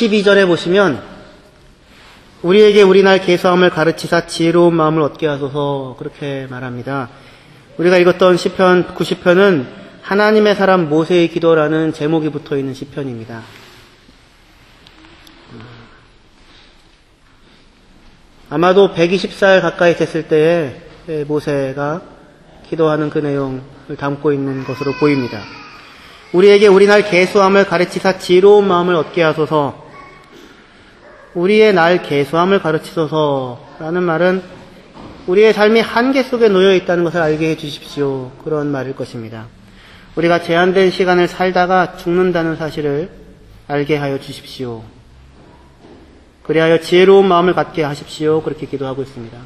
12절에 보시면 우리에게 우리 날 계수함을 가르치사 지혜로운 마음을 얻게 하소서 그렇게 말합니다. 우리가 읽었던 시편 90편은 하나님의 사람 모세의 기도라는 제목이 붙어있는 시편입니다. 아마도 120살 가까이 됐을 때에 모세가 기도하는 그 내용을 담고 있는 것으로 보입니다. 우리에게 우리 날 계수함을 가르치사 지혜로운 마음을 얻게 하소서. 우리의 날 계수함을 가르치소서라는 말은 우리의 삶이 한계 속에 놓여 있다는 것을 알게 해 주십시오. 그런 말일 것입니다. 우리가 제한된 시간을 살다가 죽는다는 사실을 알게 하여 주십시오. 그리하여 지혜로운 마음을 갖게 하십시오. 그렇게 기도하고 있습니다.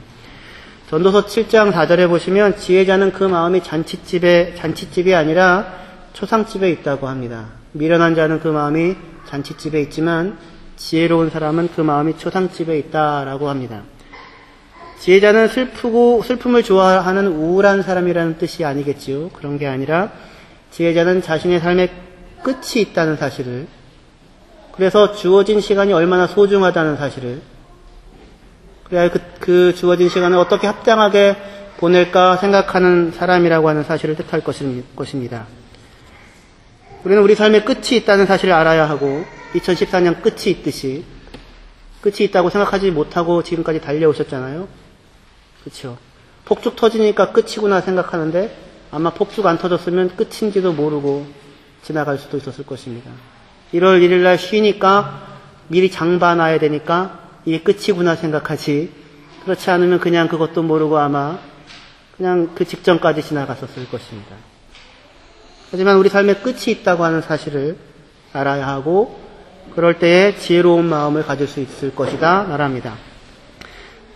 전도서 7장 4절에 보시면 지혜자는 그 마음이 잔치집이 아니라 초상집에 있다고 합니다. 미련한 자는 그 마음이 잔치집에 있지만 지혜로운 사람은 그 마음이 초상집에 있다라고 합니다. 지혜자는 슬픔을 좋아하는 우울한 사람이라는 뜻이 아니겠지요. 그런 게 아니라 지혜자는 자신의 삶에 끝이 있다는 사실을, 그래서 주어진 시간이 얼마나 소중하다는 사실을, 그래야 그 주어진 시간을 어떻게 합당하게 보낼까 생각하는 사람이라고 하는 사실을 뜻할 것입니다. 우리는 우리 삶에 끝이 있다는 사실을 알아야 하고 2014년 끝이 있듯이 끝이 있다고 생각하지 못하고 지금까지 달려오셨잖아요. 그렇죠? 폭죽 터지니까 끝이구나 생각하는데 아마 폭죽 안 터졌으면 끝인지도 모르고 지나갈 수도 있었을 것입니다. 1월 1일 날 쉬니까 미리 장봐놔야 되니까 이게 끝이구나 생각하지, 그렇지 않으면 그냥 그것도 모르고 아마 그냥 그 직전까지 지나갔었을 것입니다. 하지만 우리 삶에 끝이 있다고 하는 사실을 알아야 하고 그럴 때에 지혜로운 마음을 가질 수 있을 것이다 말합니다.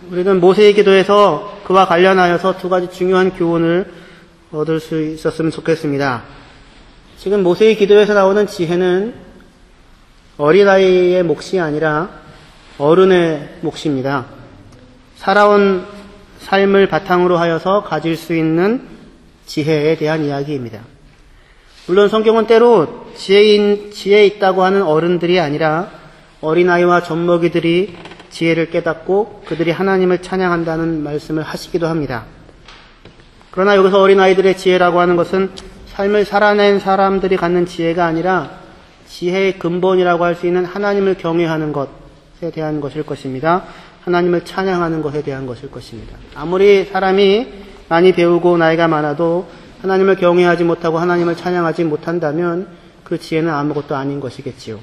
우리는 모세의 기도에서 그와 관련하여서 두 가지 중요한 교훈을 얻을 수 있었으면 좋겠습니다. 지금 모세의 기도에서 나오는 지혜는 어린아이의 몫이 아니라 어른의 몫입니다. 살아온 삶을 바탕으로 하여서 가질 수 있는 지혜에 대한 이야기입니다. 물론 성경은 때로 지혜에 있다고 하는 어른들이 아니라 어린아이와 젖먹이들이 지혜를 깨닫고 그들이 하나님을 찬양한다는 말씀을 하시기도 합니다. 그러나 여기서 어린아이들의 지혜라고 하는 것은 삶을 살아낸 사람들이 갖는 지혜가 아니라 지혜의 근본이라고 할 수 있는 하나님을 경외하는 것에 대한 것일 것입니다. 하나님을 찬양하는 것에 대한 것일 것입니다. 아무리 사람이 많이 배우고 나이가 많아도 하나님을 경외하지 못하고 하나님을 찬양하지 못한다면 그 지혜는 아무것도 아닌 것이겠지요.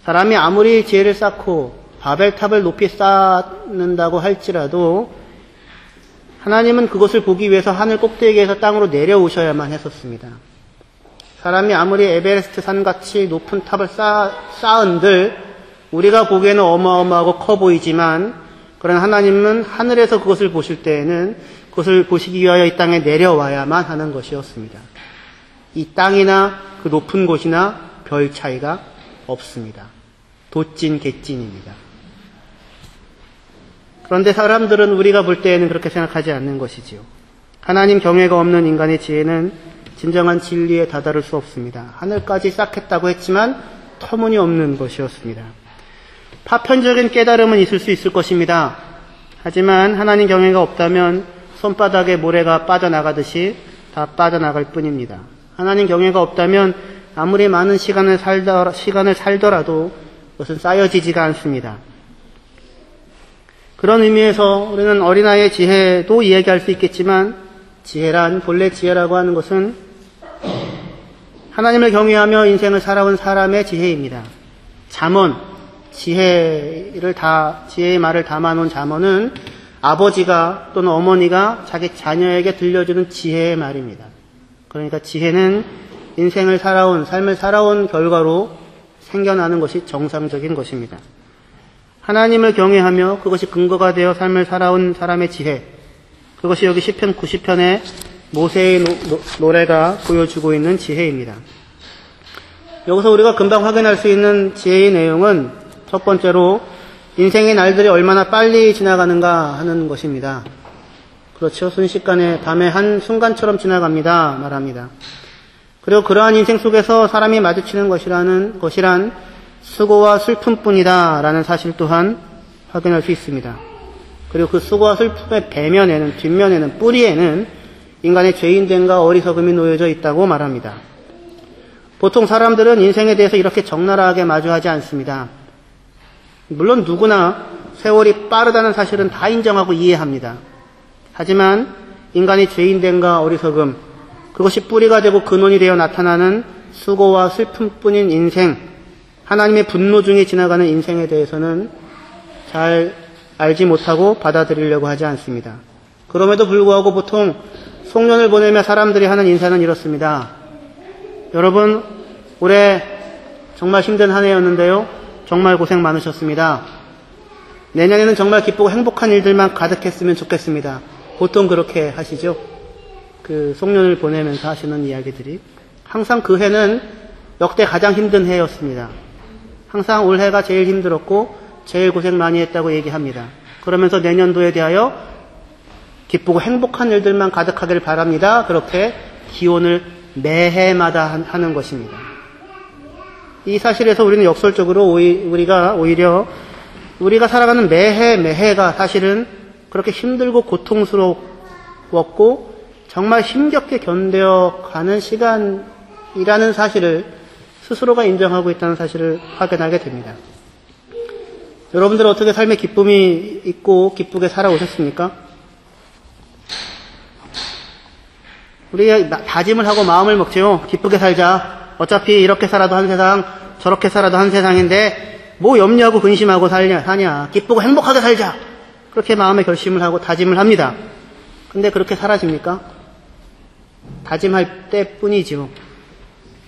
사람이 아무리 지혜를 쌓고 바벨탑을 높이 쌓는다고 할지라도 하나님은 그것을 보기 위해서 하늘 꼭대기에서 땅으로 내려오셔야만 했었습니다. 사람이 아무리 에베레스트 산같이 높은 탑을 쌓은들 우리가 보기에는 어마어마하고 커 보이지만 그러나 하나님은 하늘에서 그것을 보실 때에는 그것을 보시기 위하여 이 땅에 내려와야만 하는 것이었습니다. 이 땅이나 그 높은 곳이나 별 차이가 없습니다. 돛진 개찐입니다. 그런데 사람들은 우리가 볼 때에는 그렇게 생각하지 않는 것이지요. 하나님 경외가 없는 인간의 지혜는 진정한 진리에 다다를 수 없습니다. 하늘까지 쌓겠다고 했지만 터무니없는 것이었습니다. 파편적인 깨달음은 있을 수 있을 것입니다. 하지만 하나님 경외가 없다면 손바닥에 모래가 빠져나가듯이 다 빠져나갈 뿐입니다. 하나님 경외가 없다면 아무리 많은 시간을 살더라도 그것은 쌓여지지가 않습니다. 그런 의미에서 우리는 어린아이의 지혜도 이야기할 수 있겠지만 본래 지혜라고 하는 것은 하나님을 경외하며 인생을 살아온 사람의 지혜입니다. 지혜의 말을 담아놓은 잠언은 아버지가 또는 어머니가 자기 자녀에게 들려주는 지혜의 말입니다. 그러니까 지혜는 인생을 삶을 살아온 결과로 생겨나는 것이 정상적인 것입니다. 하나님을 경외하며 그것이 근거가 되어 삶을 살아온 사람의 지혜, 그것이 여기 시편 90편의 모세의 노래가 보여주고 있는 지혜입니다. 여기서 우리가 금방 확인할 수 있는 지혜의 내용은 첫 번째로 인생의 날들이 얼마나 빨리 지나가는가 하는 것입니다. 그렇죠. 순식간에 밤의 한 순간처럼 지나갑니다 말합니다. 그리고 그러한 인생 속에서 사람이 마주치는 것이란 수고와 슬픔뿐이다 라는 사실 또한 확인할 수 있습니다. 그리고 그 수고와 슬픔의 배면에는, 뒷면에는, 뿌리에는 인간의 죄인됨과 어리석음이 놓여져 있다고 말합니다. 보통 사람들은 인생에 대해서 이렇게 적나라하게 마주하지 않습니다. 물론 누구나 세월이 빠르다는 사실은 다 인정하고 이해합니다. 하지만 인간의 죄인됨과 어리석음, 그것이 뿌리가 되고 근원이 되어 나타나는 수고와 슬픔뿐인 인생, 하나님의 분노 중에 지나가는 인생에 대해서는 잘 알지 못하고 받아들이려고 하지 않습니다. 그럼에도 불구하고 보통 송년을 보내며 사람들이 하는 인사는 이렇습니다. 여러분, 올해 정말 힘든 한 해였는데요. 정말 고생 많으셨습니다. 내년에는 정말 기쁘고 행복한 일들만 가득했으면 좋겠습니다. 보통 그렇게 하시죠. 그 송년을 보내면서 하시는 이야기들이. 항상 그 해는 역대 가장 힘든 해였습니다. 항상 올해가 제일 힘들었고 제일 고생 많이 했다고 얘기합니다. 그러면서 내년도에 대하여 기쁘고 행복한 일들만 가득하길 바랍니다. 그렇게 기원을 매해마다 하는 것입니다. 이 사실에서 우리는 역설적으로 우리가 살아가는 매해가 사실은 그렇게 힘들고 고통스러웠고 정말 힘겹게 견뎌가는 시간이라는 사실을 스스로가 인정하고 있다는 사실을 확인하게 됩니다. 여러분들은 어떻게 삶에 기쁨이 있고 기쁘게 살아오셨습니까? 우리가 다짐을 하고 마음을 먹지요. 기쁘게 살자. 어차피 이렇게 살아도 한 세상, 저렇게 살아도 한 세상인데 뭐 염려하고 근심하고 사냐. 기쁘고 행복하게 살자. 그렇게 마음의 결심을 하고 다짐을 합니다. 근데 그렇게 사라집니까? 다짐할 때뿐이죠.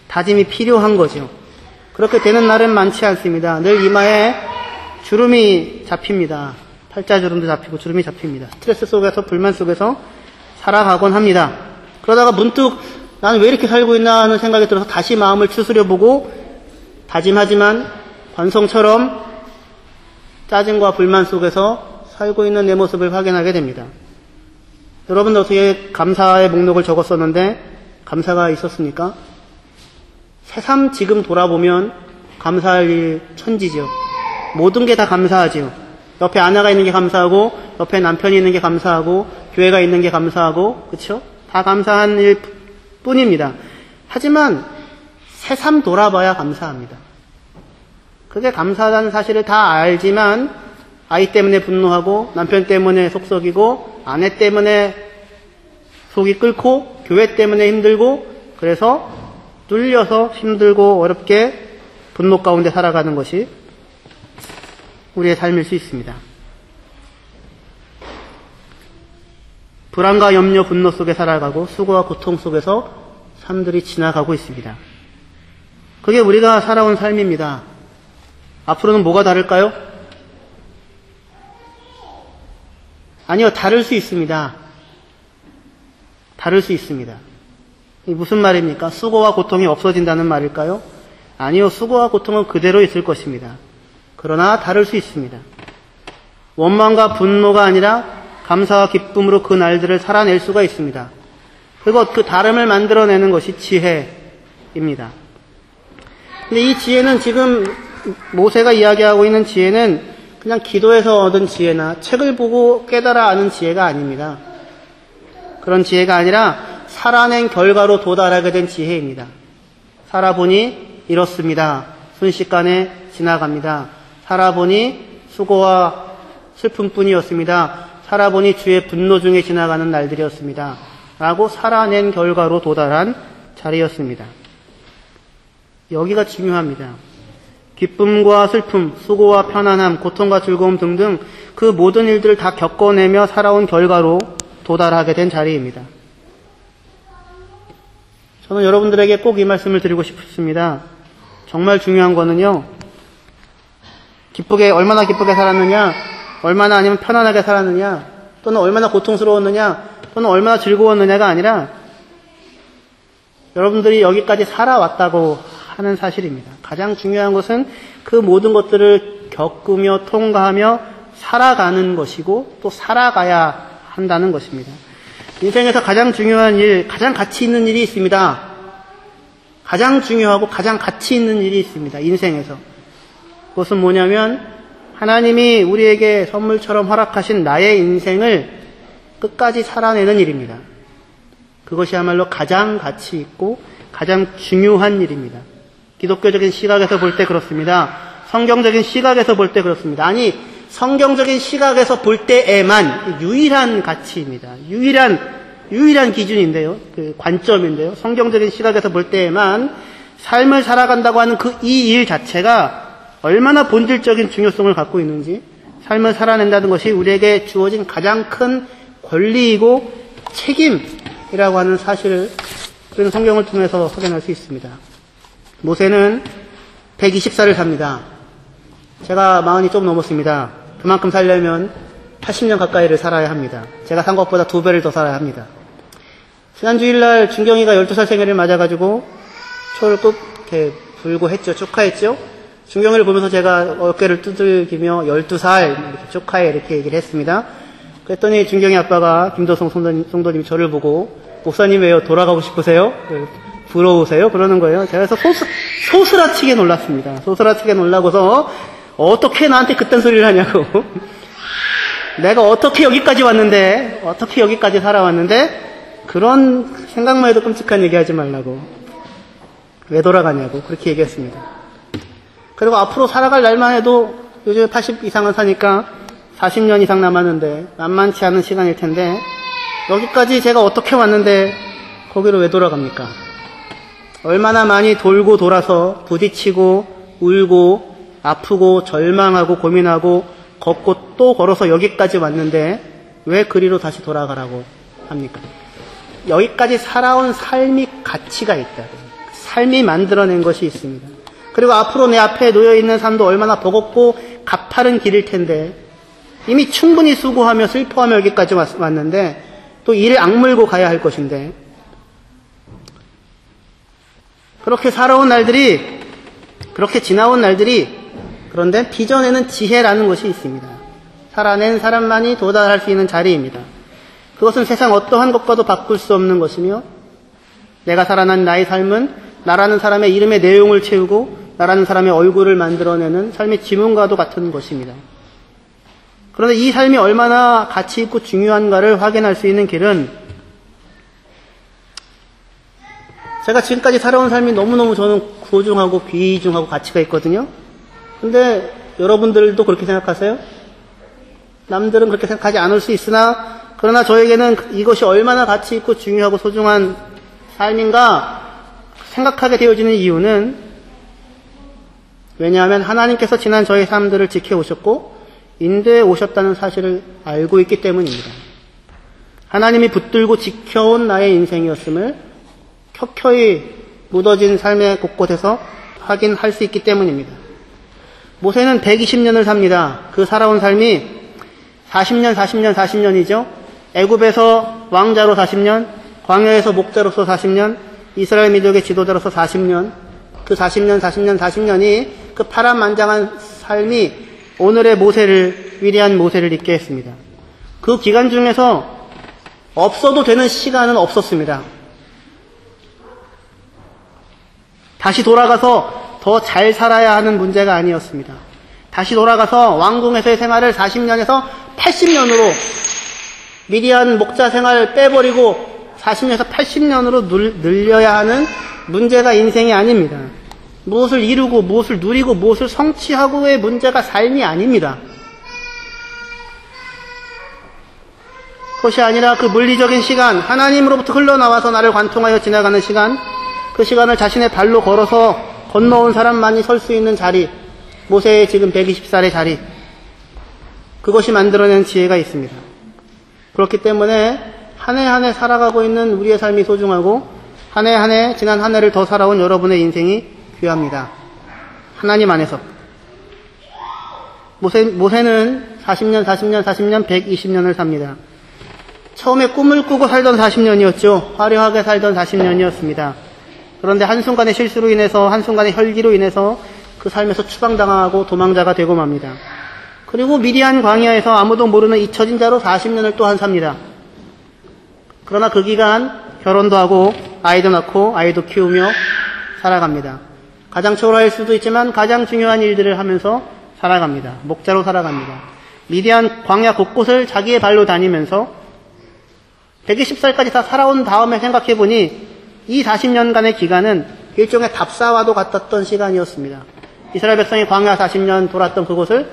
다짐이 필요한 거죠. 그렇게 되는 날은 많지 않습니다. 늘 이마에 주름이 잡힙니다. 팔자주름도 잡히고 주름이 잡힙니다. 스트레스 속에서, 불만 속에서 살아가곤 합니다. 그러다가 문득 나는 왜 이렇게 살고 있나 하는 생각이 들어서 다시 마음을 추스려보고 다짐하지만 관성처럼 짜증과 불만 속에서 살고 있는 내 모습을 확인하게 됩니다. 여러분도 어떻게 감사의 목록을 적었었는데 감사가 있었습니까? 새삼 지금 돌아보면 감사할 일 천지죠. 모든 게 다 감사하지요. 옆에 아내가 있는 게 감사하고 옆에 남편이 있는 게 감사하고 교회가 있는 게 감사하고 그렇죠? 다 감사한 일 뿐입니다. 하지만 새삼 돌아봐야 감사합니다. 그게 감사하다는 사실을 다 알지만 아이 때문에 분노하고 남편 때문에 속썩이고 아내 때문에 속이 끓고 교회 때문에 힘들고 그래서 뚫려서 힘들고 어렵게 분노 가운데 살아가는 것이 우리의 삶일 수 있습니다. 불안과 염려, 분노 속에 살아가고 수고와 고통 속에서 삶들이 지나가고 있습니다. 그게 우리가 살아온 삶입니다. 앞으로는 뭐가 다를까요? 아니요, 다를 수 있습니다. 다를 수 있습니다. 이게 무슨 말입니까? 수고와 고통이 없어진다는 말일까요? 아니요, 수고와 고통은 그대로 있을 것입니다. 그러나 다를 수 있습니다. 원망과 분노가 아니라 감사와 기쁨으로 그 날들을 살아낼 수가 있습니다. 그리고 그 다름을 만들어내는 것이 지혜입니다. 근데 이 지혜는 지금 모세가 이야기하고 있는 지혜는 그냥 기도에서 얻은 지혜나 책을 보고 깨달아 아는 지혜가 아닙니다. 그런 지혜가 아니라 살아낸 결과로 도달하게 된 지혜입니다. 살아보니 이렇습니다. 순식간에 지나갑니다. 살아보니 수고와 슬픔뿐이었습니다. 살아보니 주의 분노 중에 지나가는 날들이었습니다. 라고 살아낸 결과로 도달한 자리였습니다. 여기가 중요합니다. 기쁨과 슬픔, 수고와 편안함, 고통과 즐거움 등등 그 모든 일들을 다 겪어내며 살아온 결과로 도달하게 된 자리입니다. 저는 여러분들에게 꼭 이 말씀을 드리고 싶습니다. 정말 중요한 거는요, 얼마나 기쁘게 살았느냐, 얼마나 아니면 편안하게 살았느냐, 또는 얼마나 고통스러웠느냐, 또는 얼마나 즐거웠느냐가 아니라 여러분들이 여기까지 살아왔다고 하는 사실입니다. 가장 중요한 것은 그 모든 것들을 겪으며 통과하며 살아가는 것이고 또 살아가야 한다는 것입니다. 인생에서 가장 중요한 일, 가장 가치 있는 일이 있습니다. 가장 중요하고 가장 가치 있는 일이 있습니다. 인생에서. 그것은 뭐냐면 하나님이 우리에게 선물처럼 허락하신 나의 인생을 끝까지 살아내는 일입니다. 그것이야말로 가장 가치 있고 가장 중요한 일입니다. 기독교적인 시각에서 볼 때 그렇습니다. 성경적인 시각에서 볼 때 그렇습니다. 아니, 성경적인 시각에서 볼 때에만 유일한 가치입니다. 유일한 기준인데요. 그 관점인데요. 성경적인 시각에서 볼 때에만 삶을 살아간다고 하는 이 일 자체가 얼마나 본질적인 중요성을 갖고 있는지, 삶을 살아낸다는 것이 우리에게 주어진 가장 큰 권리이고 책임이라고 하는 사실을 우리는 성경을 통해서 확인할 수 있습니다. 모세는 120살을 삽니다. 제가 40이 좀 넘었습니다. 그만큼 살려면 80년 가까이를 살아야 합니다. 제가 산 것보다 2배를 더 살아야 합니다. 지난 주일날 준경이가 12살 생일을 맞아가지고 초를 꼭 이렇게 불고 했죠. 축하했죠. 준경이를 보면서 제가 어깨를 두들기며 12살 이렇게 축하해 이렇게 얘기를 했습니다. 그랬더니 준경이 아빠가 김도성 성도님이 저를 보고 목사님 왜요? 돌아가고 싶으세요? 부러우세요? 그러는 거예요. 제가 그래서 소스라치게 놀랐습니다. 소스라치게 놀라고서 어떻게 나한테 그딴 소리를 하냐고. 내가 어떻게 여기까지 왔는데, 어떻게 여기까지 살아왔는데 그런 생각만 해도 끔찍한 얘기하지 말라고. 왜 돌아가냐고 그렇게 얘기했습니다. 그리고 앞으로 살아갈 날만 해도 요즘 80 이상은 사니까 40년 이상 남았는데 만만치 않은 시간일 텐데 여기까지 제가 어떻게 왔는데 거기로 왜 돌아갑니까? 얼마나 많이 돌고 돌아서 부딪히고 울고 아프고 절망하고 고민하고 걷고 또 걸어서 여기까지 왔는데 왜 그리로 다시 돌아가라고 합니까? 여기까지 살아온 삶이 가치가 있다. 삶이 만들어낸 것이 있습니다. 그리고 앞으로 내 앞에 놓여있는 삶도 얼마나 버겁고 가파른 길일 텐데 이미 충분히 수고하며 슬퍼하며 여기까지 왔는데 또 이를 악물고 가야 할 것인데 그렇게 살아온 날들이 그렇게 지나온 날들이 그런데 빚어내는 지혜라는 것이 있습니다. 살아낸 사람만이 도달할 수 있는 자리입니다. 그것은 세상 어떠한 것과도 바꿀 수 없는 것이며 내가 살아난 나의 삶은 나라는 사람의 이름의 내용을 채우고 나라는 사람의 얼굴을 만들어내는 삶의 지문과도 같은 것입니다. 그런데 이 삶이 얼마나 가치 있고 중요한가를 확인할 수 있는 길은 제가 지금까지 살아온 삶이 너무너무 저는 소중하고 귀중하고 가치가 있거든요. 근데 여러분들도 그렇게 생각하세요? 남들은 그렇게 생각하지 않을 수 있으나 그러나 저에게는 이것이 얼마나 가치 있고 중요하고 소중한 삶인가 생각하게 되어지는 이유는 왜냐하면 하나님께서 지난 저의 삶들을 지켜오셨고 인도해 오셨다는 사실을 알고 있기 때문입니다. 하나님이 붙들고 지켜온 나의 인생이었음을 켜켜이 묻어진 삶의 곳곳에서 확인할 수 있기 때문입니다. 모세는 120년을 삽니다. 그 살아온 삶이 40년이죠. 애굽에서 왕자로 40년, 광야에서 목자로서 40년, 이스라엘 민족의 지도자로서 40년, 그 40년이 그 파란만장한 삶이 오늘의 모세를, 위대한 모세를 있게 했습니다. 그 기간 중에서 없어도 되는 시간은 없었습니다. 다시 돌아가서 더 잘 살아야 하는 문제가 아니었습니다. 다시 돌아가서 왕궁에서의 생활을 40년에서 80년으로 미디안 목자 생활을 빼버리고 40년에서 80년으로 늘려야 하는 문제가 인생이 아닙니다. 무엇을 이루고 무엇을 누리고 무엇을 성취하고의 문제가 삶이 아닙니다. 그것이 아니라 그 물리적인 시간, 하나님으로부터 흘러나와서 나를 관통하여 지나가는 시간, 그 시간을 자신의 발로 걸어서 건너온 사람만이 설 수 있는 자리, 모세의 지금 120살의 자리, 그것이 만들어낸 지혜가 있습니다. 그렇기 때문에 한 해 한 해 살아가고 있는 우리의 삶이 소중하고 한 해 한 해 지난 한 해를 더 살아온 여러분의 인생이 귀합니다. 하나님 안에서. 모세는 40년, 120년을 삽니다. 처음에 꿈을 꾸고 살던 40년이었죠. 화려하게 살던 40년이었습니다. 그런데 한순간의 실수로 인해서, 한순간의 혈기로 인해서 그 삶에서 추방당하고 도망자가 되고 맙니다. 그리고 미디안 광야에서 아무도 모르는 잊혀진 자로 40년을 또한 삽니다. 그러나 그 기간 결혼도 하고 아이도 낳고 아이도 키우며 살아갑니다. 가장 초라할 수도 있지만 가장 중요한 일들을 하면서 살아갑니다. 목자로 살아갑니다. 미디안 광야 곳곳을 자기의 발로 다니면서 120살까지 다 살아온 다음에 생각해보니 이 40년간의 기간은 일종의 답사와도 같았던 시간이었습니다. 이스라엘 백성이 광야 40년 돌았던 그곳을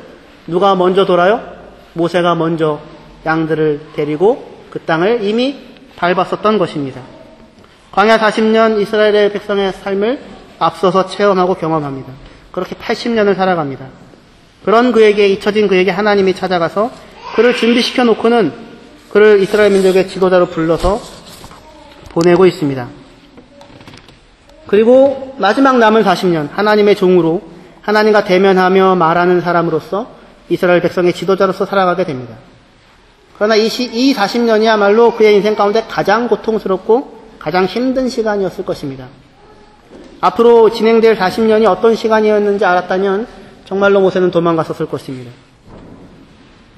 누가 먼저 돌아요? 모세가 먼저 양들을 데리고 그 땅을 이미 밟았었던 것입니다. 광야 40년 이스라엘의 백성의 삶을 앞서서 체험하고 경험합니다. 그렇게 80년을 살아갑니다. 그런 그에게 잊혀진 그에게 하나님이 찾아가서 그를 준비시켜 놓고는 그를 이스라엘 민족의 지도자로 불러서 보내고 있습니다. 그리고 마지막 남은 40년 하나님의 종으로 하나님과 대면하며 말하는 사람으로서 이스라엘 백성의 지도자로서 살아가게 됩니다. 그러나 이 40년이야말로 그의 인생 가운데 가장 고통스럽고 가장 힘든 시간이었을 것입니다. 앞으로 진행될 40년이 어떤 시간이었는지 알았다면 정말로 모세는 도망갔었을 것입니다.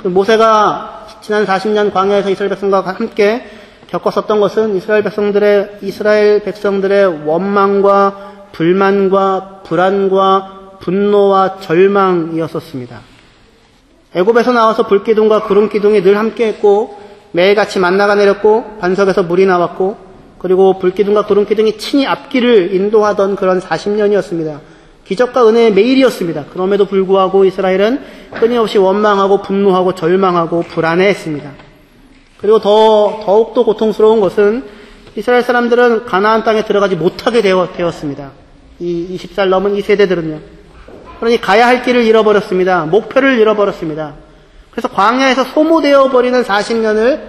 모세가 지난 40년 광야에서 이스라엘 백성과 함께 겪었었던 것은 이스라엘 백성들의 원망과 불만과 불안과 분노와 절망이었었습니다. 애굽에서 나와서 불기둥과 구름기둥이 늘 함께했고 매일같이 만나가 내렸고 반석에서 물이 나왔고 그리고 불기둥과 구름기둥이 친히 앞길을 인도하던 그런 40년이었습니다. 기적과 은혜의 매일이었습니다. 그럼에도 불구하고 이스라엘은 끊임없이 원망하고 분노하고 절망하고 불안해했습니다. 그리고 더욱더 고통스러운 것은 이스라엘 사람들은 가나안 땅에 들어가지 못하게 되었습니다. 이 20살 넘은 이 세대들은요. 그러니 가야 할 길을 잃어버렸습니다. 목표를 잃어버렸습니다. 그래서 광야에서 소모되어 버리는 40년을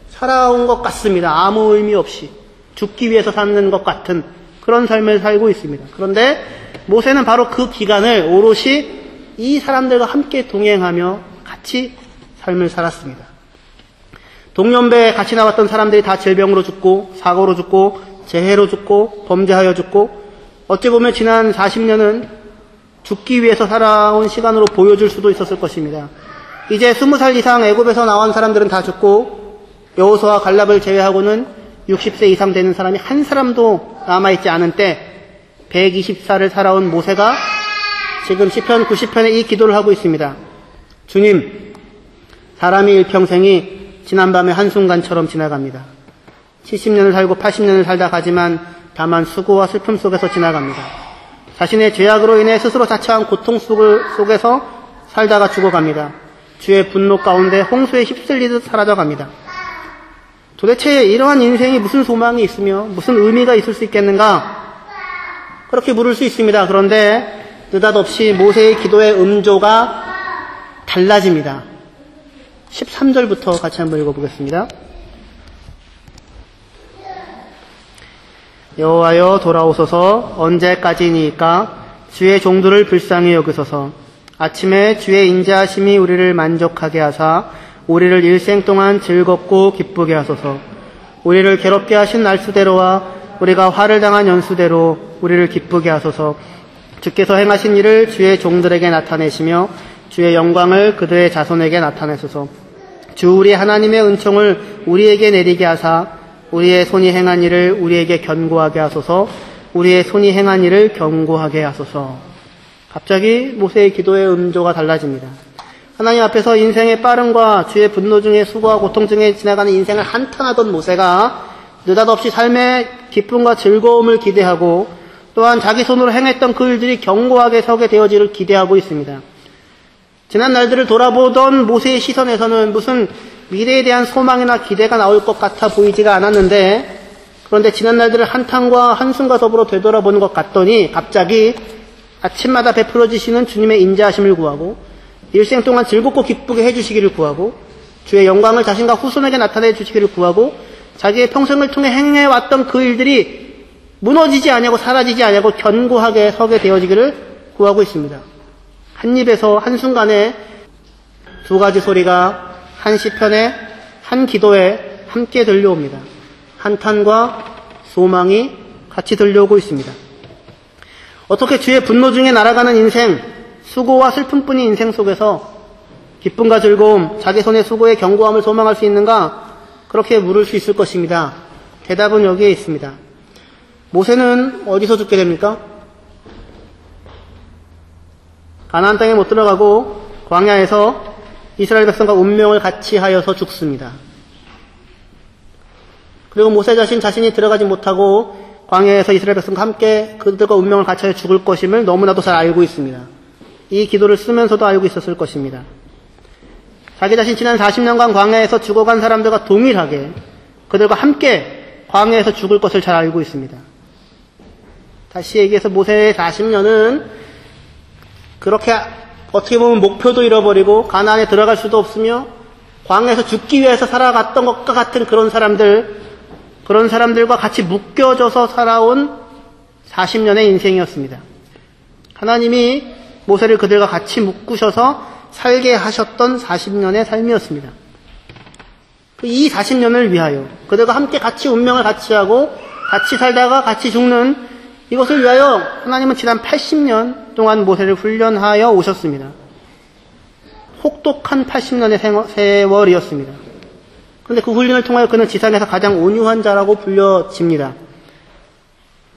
살아온 것 같습니다. 아무 의미 없이 죽기 위해서 사는 것 같은 그런 삶을 살고 있습니다. 그런데 모세는 바로 그 기간을 오롯이 이 사람들과 함께 동행하며 같이 삶을 살았습니다. 동년배에 같이 나왔던 사람들이 다 질병으로 죽고 사고로 죽고 재해로 죽고 범죄하여 죽고 어찌 보면 지난 40년은 죽기 위해서 살아온 시간으로 보여줄 수도 있었을 것입니다. 이제 20살 이상 애굽에서 나온 사람들은 다 죽고 여호수아와 갈렙을 제외하고는 60세 이상 되는 사람이 한 사람도 남아있지 않은 때 120살을 살아온 모세가 지금 시편 90편에 이 기도를 하고 있습니다. 주님, 사람이 일평생이 지난밤의 한순간처럼 지나갑니다. 70년을 살고 80년을 살다 가지만 다만 수고와 슬픔 속에서 지나갑니다. 자신의 죄악으로 인해 스스로 자처한 고통 속에서 살다가 죽어갑니다. 주의 분노 가운데 홍수에 휩쓸리듯 사라져갑니다. 도대체 이러한 인생이 무슨 소망이 있으며 무슨 의미가 있을 수 있겠는가? 그렇게 물을 수 있습니다. 그런데 느닷없이 모세의 기도의 음조가 달라집니다. 13절부터 같이 한번 읽어보겠습니다. 여호와여 돌아오소서. 언제까지니까 주의 종들을 불쌍히 여기소서. 아침에 주의 인자하심이 우리를 만족하게 하사 우리를 일생 동안 즐겁고 기쁘게 하소서. 우리를 괴롭게 하신 날수대로와 우리가 화를 당한 연수대로 우리를 기쁘게 하소서. 주께서 행하신 일을 주의 종들에게 나타내시며 주의 영광을 그들의 자손에게 나타내소서. 주 우리 하나님의 은총을 우리에게 내리게 하사 우리의 손이 행한 일을 우리에게 견고하게 하소서. 우리의 손이 행한 일을 견고하게 하소서. 갑자기 모세의 기도의 음조가 달라집니다. 하나님 앞에서 인생의 빠름과 주의 분노 중에 수고와 고통 중에 지나가는 인생을 한탄하던 모세가 느닷없이 삶의 기쁨과 즐거움을 기대하고 또한 자기 손으로 행했던 그 일들이 견고하게 서게 되어지를 기대하고 있습니다. 지난 날들을 돌아보던 모세의 시선에서는 무슨 미래에 대한 소망이나 기대가 나올 것 같아 보이지가 않았는데 그런데 지난 날들을 한탄과 한숨과 더불어 되돌아보는 것 같더니 갑자기 아침마다 베풀어 주시는 주님의 인자하심을 구하고 일생 동안 즐겁고 기쁘게 해주시기를 구하고 주의 영광을 자신과 후손에게 나타내 주시기를 구하고 자기의 평생을 통해 행해왔던 그 일들이 무너지지 아니하고 사라지지 아니하고 견고하게 서게 되어지기를 구하고 있습니다. 한 입에서 한순간에 두 가지 소리가 한 시편에 한 기도에 함께 들려옵니다. 한탄과 소망이 같이 들려오고 있습니다. 어떻게 주의 분노 중에 날아가는 인생, 수고와 슬픔뿐인 인생 속에서 기쁨과 즐거움, 자기 손의 수고의 견고함을 소망할 수 있는가? 그렇게 물을 수 있을 것입니다. 대답은 여기에 있습니다. 모세는 어디서 죽게 됩니까? 가나안 땅에 못 들어가고 광야에서 이스라엘 백성과 운명을 같이 하여서 죽습니다. 그리고 모세 자신이 들어가지 못하고 광야에서 이스라엘 백성과 함께 그들과 운명을 같이 하여 죽을 것임을 너무나도 잘 알고 있습니다. 이 기도를 쓰면서도 알고 있었을 것입니다. 자기 자신 지난 40년간 광야에서 죽어간 사람들과 동일하게 그들과 함께 광야에서 죽을 것을 잘 알고 있습니다. 다시 얘기해서 모세의 40년은 그렇게 어떻게 보면 목표도 잃어버리고 가나안에 들어갈 수도 없으며 광야에서 죽기 위해서 살아갔던 것과 같은 그런 사람들과 같이 묶여져서 살아온 40년의 인생이었습니다. 하나님이 모세를 그들과 같이 묶으셔서 살게 하셨던 40년의 삶이었습니다. 이 40년을 위하여 그들과 함께 같이 운명을 같이 하고 같이 살다가 같이 죽는 이것을 위하여 하나님은 지난 80년 동안 모세를 훈련하여 오셨습니다. 혹독한 80년의 세월이었습니다. 그런데 그 훈련을 통하여 그는 지상에서 가장 온유한 자라고 불려집니다.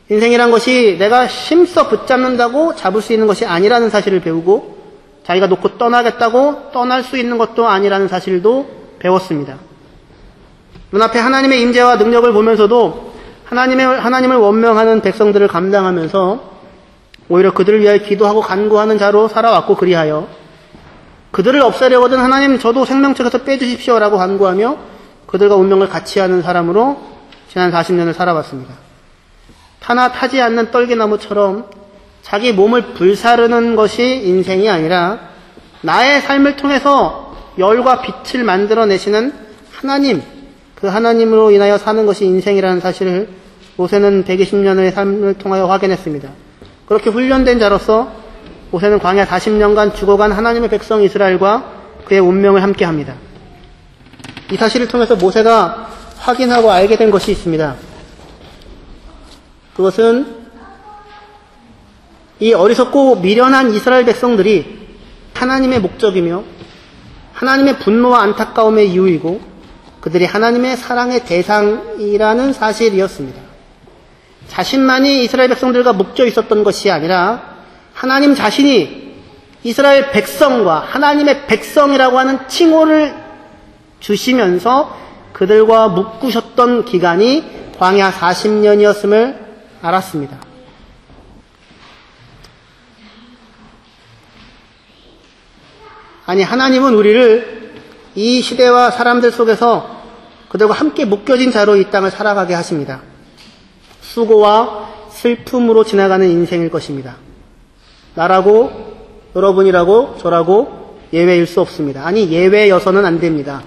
인생이란 것이 내가 힘써 붙잡는다고 잡을 수 있는 것이 아니라는 사실을 배우고 자기가 놓고 떠나겠다고 떠날 수 있는 것도 아니라는 사실도 배웠습니다. 눈앞에 하나님의 임재와 능력을 보면서도 하나님을 원명하는 백성들을 감당하면서 오히려 그들을 위하여 기도하고 간구하는 자로 살아왔고 그리하여 그들을 없애려거든 하나님 저도 생명책에서 빼주십시오라고 간구하며 그들과 운명을 같이 하는 사람으로 지난 40년을 살아왔습니다. 타나 타지 않는 떨기나무처럼 자기 몸을 불사르는 것이 인생이 아니라 나의 삶을 통해서 열과 빛을 만들어내시는 하나님, 그 하나님으로 인하여 사는 것이 인생이라는 사실을 모세는 120년의 삶을 통하여 확인했습니다. 그렇게 훈련된 자로서 모세는 광야 40년간 죽어간 하나님의 백성 이스라엘과 그의 운명을 함께합니다. 이 사실을 통해서 모세가 확인하고 알게 된 것이 있습니다. 그것은 이 어리석고 미련한 이스라엘 백성들이 하나님의 목적이며 하나님의 분노와 안타까움의 이유이고 그들이 하나님의 사랑의 대상이라는 사실이었습니다. 자신만이 이스라엘 백성들과 묶여 있었던 것이 아니라 하나님 자신이 이스라엘 백성과 하나님의 백성이라고 하는 칭호를 주시면서 그들과 묶으셨던 기간이 광야 40년이었음을 알았습니다. 아니, 하나님은 우리를 이 시대와 사람들 속에서 그들과 함께 묶여진 자로 이 땅을 살아가게 하십니다. 수고와 슬픔으로 지나가는 인생일 것입니다. 나라고 여러분이라고 저라고 예외일 수 없습니다. 아니, 예외여서는 안 됩니다.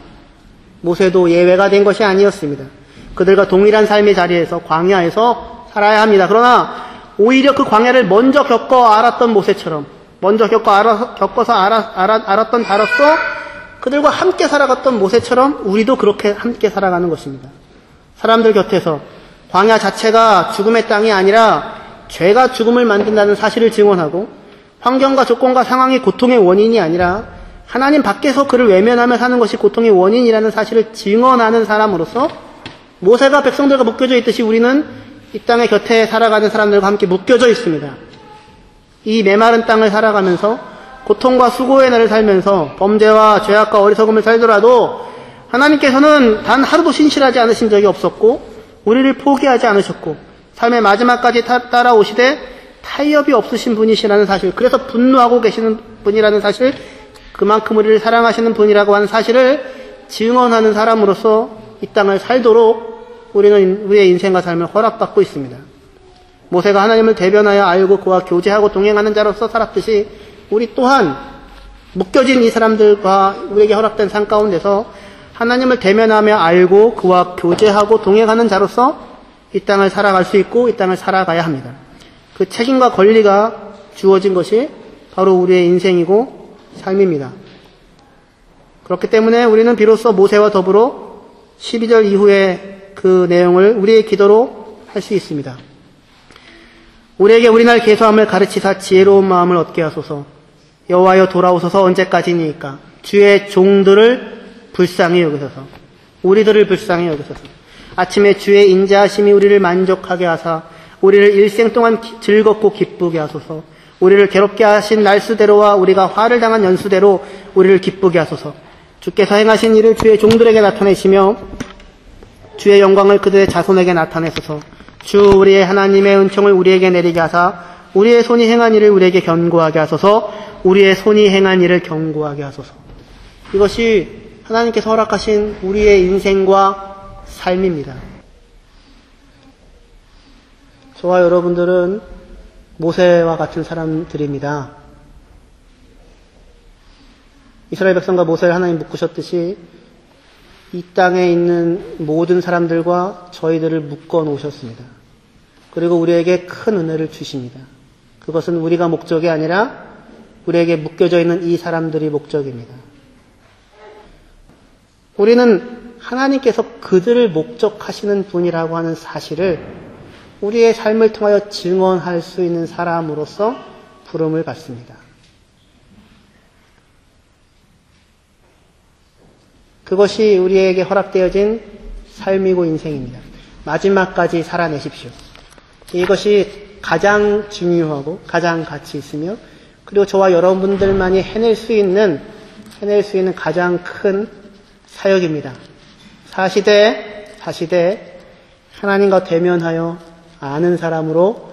모세도 예외가 된 것이 아니었습니다. 그들과 동일한 삶의 자리에서 광야에서 살아야 합니다. 그러나 오히려 그 광야를 먼저 겪어 알았던 모세처럼 먼저 겪어서 알았던 자로서 그들과 함께 살아갔던 모세처럼 우리도 그렇게 함께 살아가는 것입니다. 사람들 곁에서 광야 자체가 죽음의 땅이 아니라 죄가 죽음을 만든다는 사실을 증언하고 환경과 조건과 상황이 고통의 원인이 아니라 하나님 밖에서 그를 외면하며 사는 것이 고통의 원인이라는 사실을 증언하는 사람으로서 모세가 백성들과 묶여져 있듯이 우리는 이 땅의 곁에 살아가는 사람들과 함께 묶여져 있습니다. 이 메마른 땅을 살아가면서 고통과 수고의 날을 살면서 범죄와 죄악과 어리석음을 살더라도 하나님께서는 단 하루도 신실하지 않으신 적이 없었고 우리를 포기하지 않으셨고 삶의 마지막까지 따라오시되 타협이 없으신 분이시라는 사실, 그래서 분노하고 계시는 분이라는 사실, 그만큼 우리를 사랑하시는 분이라고 하는 사실을 증언하는 사람으로서 이 땅을 살도록 우리는 우리의 인생과 삶을 허락받고 있습니다. 모세가 하나님을 대변하여 알고 그와 교제하고 동행하는 자로서 살았듯이 우리 또한 묶여진 이 사람들과 우리에게 허락된 삶 가운데서 하나님을 대면하며 알고 그와 교제하고 동행하는 자로서 이 땅을 살아갈 수 있고 이 땅을 살아가야 합니다. 그 책임과 권리가 주어진 것이 바로 우리의 인생이고 삶입니다. 그렇기 때문에 우리는 비로소 모세와 더불어 12절 이후의 그 내용을 우리의 기도로 할 수 있습니다. 우리에게 우리날 계수함을 가르치사 지혜로운 마음을 얻게 하소서. 여호와여 돌아오소서. 언제까지니까 주의 종들을 불쌍히 여기소서. 우리들을 불쌍히 여기소서. 아침에 주의 인자하심이 우리를 만족하게 하사 우리를 일생 동안 즐겁고 기쁘게 하소서. 우리를 괴롭게 하신 날수대로와 우리가 화를 당한 연수대로 우리를 기쁘게 하소서. 주께서 행하신 일을 주의 종들에게 나타내시며 주의 영광을 그들의 자손에게 나타내소서. 주 우리의 하나님의 은총을 우리에게 내리게 하사 우리의 손이 행한 일을 우리에게 견고하게 하소서. 우리의 손이 행한 일을 견고하게 하소서. 이것이 하나님께서 허락하신 우리의 인생과 삶입니다. 저와 여러분들은 모세와 같은 사람들입니다. 이스라엘 백성과 모세를 하나님 묶으셨듯이 이 땅에 있는 모든 사람들과 저희들을 묶어 놓으셨습니다. 그리고 우리에게 큰 은혜를 주십니다. 그것은 우리가 목적이 아니라 우리에게 묶여져 있는 이 사람들이 목적입니다. 우리는 하나님께서 그들을 목적하시는 분이라고 하는 사실을 우리의 삶을 통하여 증언할 수 있는 사람으로서 부름을 받습니다. 그것이 우리에게 허락되어진 삶이고 인생입니다. 마지막까지 살아내십시오. 이것이 가장 중요하고 가장 가치 있으며 그리고 저와 여러분들만이 해낼 수 있는 가장 큰 사역입니다. 사시되 하나님과 대면하여 아는 사람으로,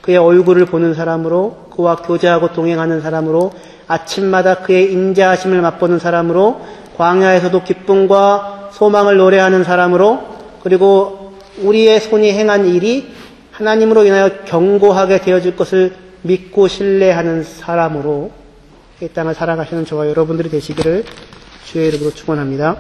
그의 얼굴을 보는 사람으로, 그와 교제하고 동행하는 사람으로, 아침마다 그의 인자하심을 맛보는 사람으로, 광야에서도 기쁨과 소망을 노래하는 사람으로, 그리고 우리의 손이 행한 일이 하나님으로 인하여 견고하게 되어질 것을 믿고 신뢰하는 사람으로 이 땅을 살아가시는 저와 여러분들이 되시기를 주의 이름으로 축원합니다.